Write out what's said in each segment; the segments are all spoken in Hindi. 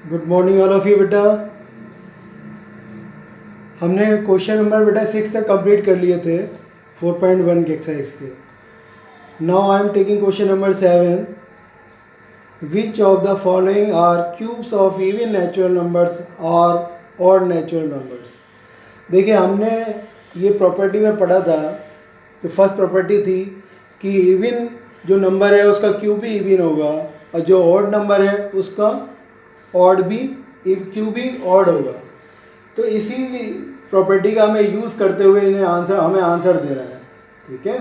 Good morning all of you बेटा। हमने क्वेश्चन नंबर बेटा 6 तक कंप्लीट कर लिए थे 4.1 के एक्सरसाइज के। Now I am taking question number 7। Which of the following are cubes of even natural numbers और ऑड नेचुरल नंबर्स। देखिए हमने ये प्रॉपर्टी में पढ़ा था कि फर्स्ट प्रॉपर्टी थी कि इवन जो नंबर है उसका क्यूब भी इवन होगा और जो ऑड नंबर है उसका ऑड भी क्यूब भी ऑड होगा। तो इसी प्रॉपर्टी का हमें यूज़ करते हुए हमें आंसर देना है। ठीक है,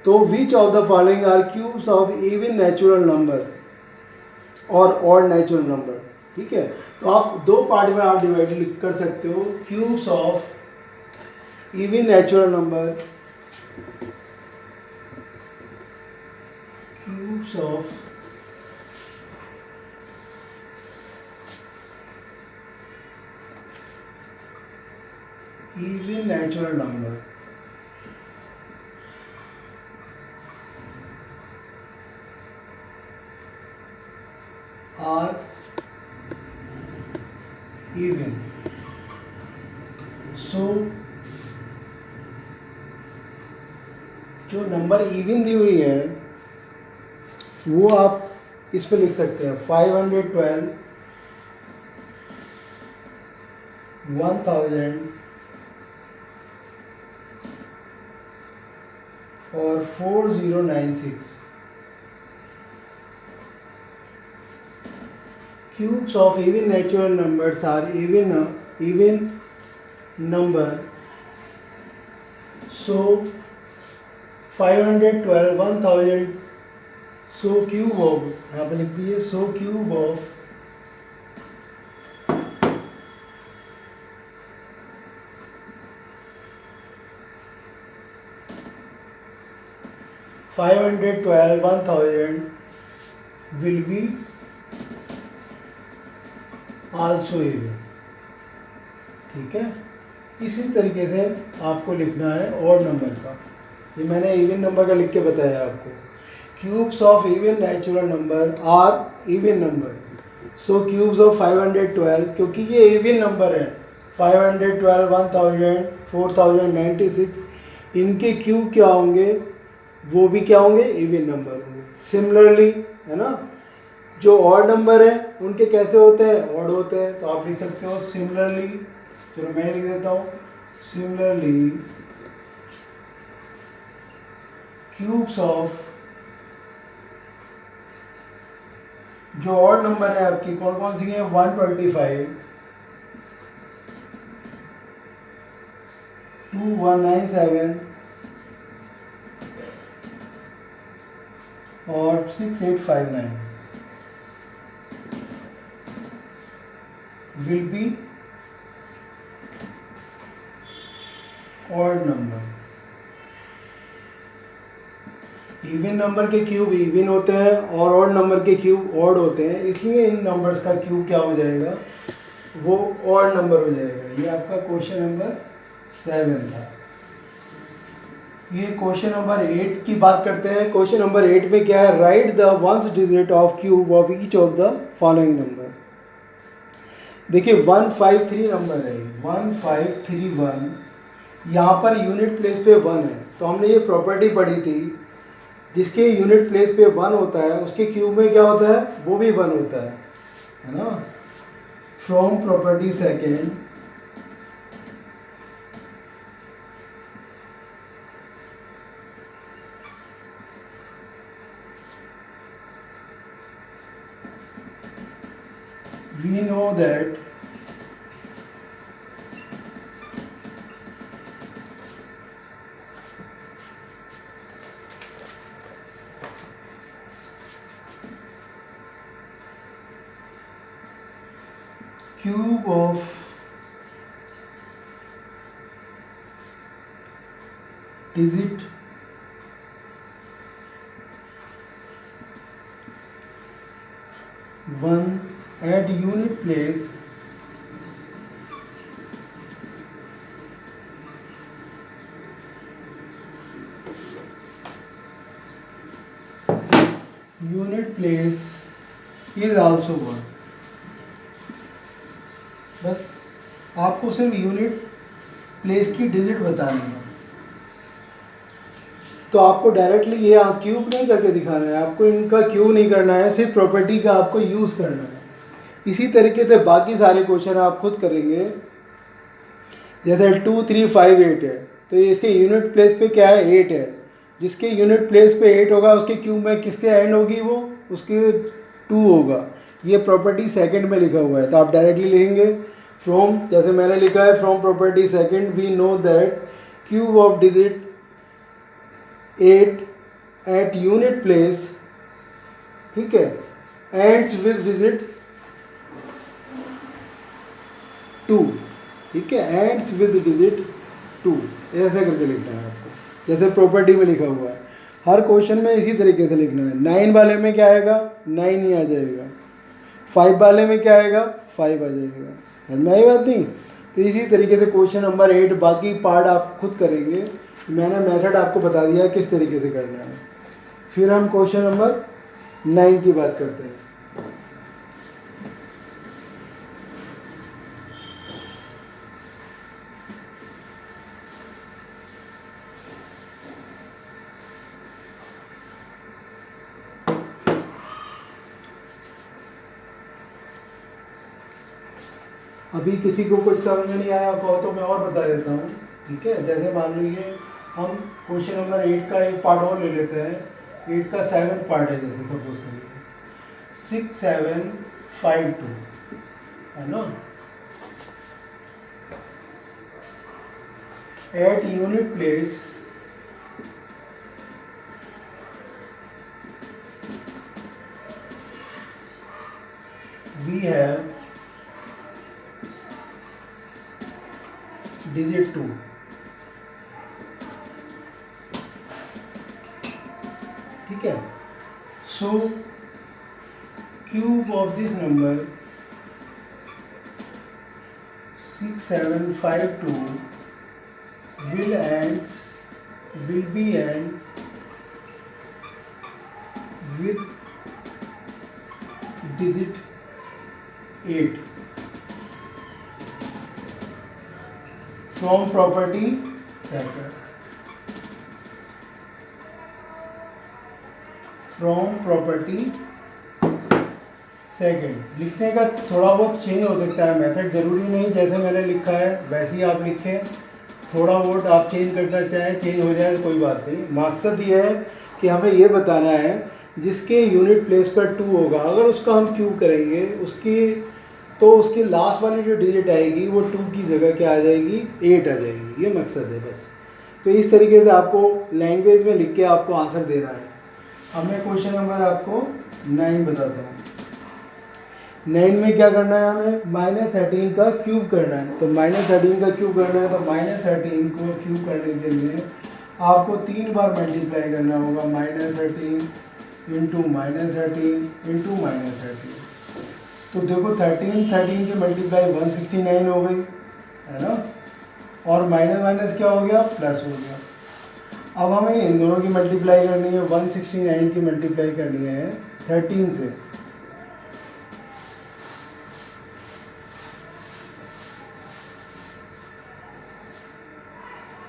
तो which of the following are cubes of even natural number और ऑड नेचुरल नंबर। ठीक है, तो आप दो पार्ट में आप डिवाइड कर सकते हो, cubes of even natural number, cubes of even natural number are even. So जो नंबर इवन दी हुई है वो आप इस पे लिख सकते हैं 512, 1000 और 4096 cubes of even natural numbers are even number. So 512, 1000, so cube of, यहाँ पे लिख दीजिए, so cube of 512, 1000 will be also even. ठीक है, इसी तरीके से आपको लिखना है ऑड नंबर का। ये मैंने इवन नंबर का लिख के बताया आपको। Cubes of even natural number are even number. So cubes of 512, क्योंकि ये इवन नंबर है, 512, 1000, 4096, इनके क्यूब क्या होंगे, वो भी क्या होंगे, इवन नंबर होंगे। सिमिलरली है ना, जो ऑड नंबर है उनके कैसे होते हैं, ऑड होते हैं। तो आप लिख सकते हो सिमिलरली, चलो मैं लिख देता हूँ, सिमिलरली क्यूब्स ऑफ, जो ऑड नंबर है आपकी कौन कौन सी है, 125, 2197 और 6859 will be odd number. Even number के क्यूब इवन होते हैं और ऑड नंबर के क्यूब ऑड होते हैं, इसलिए इन नंबर्स का क्यूब क्या हो जाएगा, वो ऑड नंबर हो जाएगा। ये आपका क्वेश्चन नंबर 7 था। ये क्वेश्चन नंबर 8 की बात करते हैं। क्वेश्चन नंबर 8 में क्या है, right the ones digit of cube of each of the following number. देखिए 153 नंबर है, 1531, यहाँ पर यूनिट प्लेस पे 1 है। तो हमने ये प्रॉपर्टी पढ़ी थी, जिसके यूनिट प्लेस पे 1 होता है उसके क्यूब में क्या होता है, वो भी 1 होता है ना। From property second, we know that cube of digit 1 at unit place unit place is also 1. बस आपको सिर्फ यूनिट प्लेस की डिजिट बतानी है। तो आपको डायरेक्टली ये क्यूब नहीं करके दिखाना है, आपको इनका क्यूब नहीं करना है, सिर्फ प्रॉपर्टी का आपको यूज़ करना है। इसी तरीके से बाकी सारे क्वेश्चन आप खुद करेंगे। जैसे 2 3 5 8 है, तो इसके यूनिट प्लेस पे क्या है, 8 है। जिसके यूनिट प्लेस पे 8 होगा उसके क्यूब में किसके एंड होगी, वो उसके 2 होगा। ये प्रॉपर्टी सेकंड में लिखा हुआ है, तो आप डायरेक्टली लिखेंगे फ्रॉम, जैसे मैंने लिखा है from property second we know that cube of digit 8 at unit place, ठीक है, एंड्स विद डिजिट 2, ठीक है, एंड्स विद डिजिट 2, ऐसे करके लिखना है आपको, जैसे प्रॉपर्टी में लिखा हुआ है। हर क्वेश्चन में इसी तरीके से लिखना है। 9 वाले में क्या आएगा, 9 ही आ जाएगा। 5 वाले में क्या आएगा, 5 आ जाएगा। समझ में आई बात नहीं? तो इसी तरीके से क्वेश्चन नंबर 8 बाकी पार्ट आप खुद करेंगे। मैंने मेथड आपको बता दिया है किस तरीके से करना है। फिर हम क्वेश्चन नंबर 9 की बात करते हैं। अभी किसी को कुछ समझ में नहीं आया कहो तो मैं और बता देता हूँ, ठीक है। जैसे मान लीजिए हम क्वेश्चन नंबर 8 का एक पार्ट और ले लेते हैं। 8 का 7th पार्ट है, जैसे सपोज करिए 6 7 5 2 है ना। At unit place we have digit 2, ठीक है। So cube of this number 6 7 5 2 will be end with digit 8 from property second, from property second. लिखने का थोड़ा बहुत चेंज हो सकता है मेथड, ज़रूरी नहीं जैसे मैंने लिखा है वैसे ही आप लिखें। थोड़ा बहुत आप चेंज करना चाहें चेंज हो जाए तो कोई बात नहीं। मकसद ये है कि हमें ये बताना है जिसके यूनिट प्लेस पर 2 होगा, अगर उसका हम क्यूब करेंगे उसकी लास्ट वाली जो डिजिट आएगी वो 2 की जगह क्या आ जाएगी, 8 आ जाएगी। ये मकसद है बस। तो इस तरीके से आपको लैंग्वेज में लिख के आपको आंसर देना है। अब मैं क्वेश्चन नंबर आपको 9 बताता हूँ। 9 में क्या करना है, हमें -13 का क्यूब करना है। तो -13 का क्यूब करना है तो -13 को क्यूब करने के लिए आपको 3 बार मल्टीप्लाई करना होगा। -13 इंटू -13 इंटू -13। तो देखो 13 की मल्टीप्लाई 169 हो गई है ना, और माइनस माइनस क्या हो गया, प्लस हो गया। अब हमें इन दोनों की मल्टीप्लाई करनी है, 169 की मल्टीप्लाई करनी है 13 से।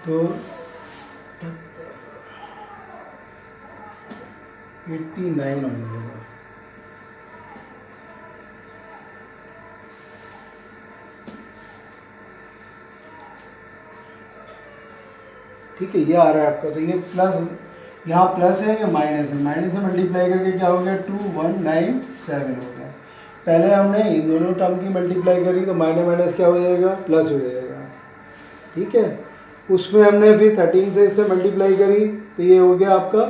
तो 89 हो जाएगा। ठीक है, ये आ रहा है आपका। तो ये प्लस, यहाँ प्लस है, ये माइनस है। माइनस से मल्टीप्लाई करके क्या हो गया, 2197 हो गया। पहले हमने इन दोनों टर्म की मल्टीप्लाई करी तो माइनस माइनस क्या हो जाएगा, प्लस हो जाएगा। ठीक है, उसमें हमने फिर 13 से इससे मल्टीप्लाई करी तो ये हो गया आपका,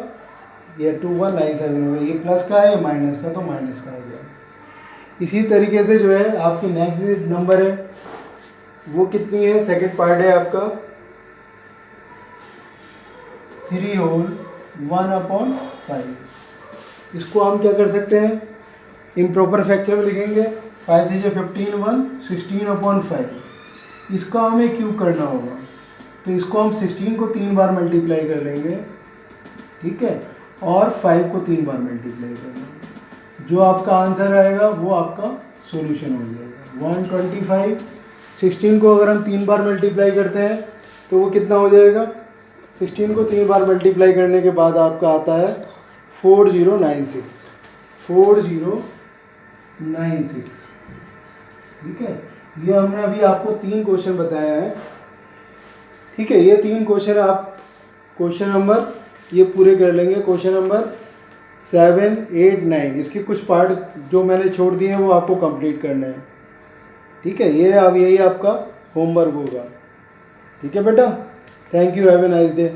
ये 2197 हो गया। ये प्लस का है, ये माइनस का, तो माइनस का हो गया। इसी तरीके से जो है आपकी नेक्स्ट नंबर है वो कितनी है, सेकंड पार्ट है आपका 3 होल 1/5। इसको हम क्या कर सकते हैं, इम्प्रॉपर फ्रैक्चर में लिखेंगे। 5 3 15 1 16/5। इसका हमें क्यूब करना होगा तो इसको हम 16 को 3 बार मल्टीप्लाई कर लेंगे, ठीक है, और 5 को 3 बार मल्टीप्लाई कर लेंगे। जो आपका आंसर आएगा वो आपका सॉल्यूशन हो जाएगा 125। 16 को अगर हम 3 बार मल्टीप्लाई करते हैं तो वो कितना हो जाएगा? 16 को 3 बार मल्टीप्लाई करने के बाद आपका आता है 4096। 4096, ठीक है। ये हमने अभी आपको 3 क्वेश्चन बताया है, ठीक है। ये 3 क्वेश्चन आप क्वेश्चन नंबर ये पूरे कर लेंगे। क्वेश्चन नंबर 7, 8, 9 इसके कुछ पार्ट जो मैंने छोड़ दिए हैं वो आपको कंप्लीट करने हैं, ठीक है। ये अब यही आपका होमवर्क होगा, ठीक है बेटा। Thank you, have a nice day.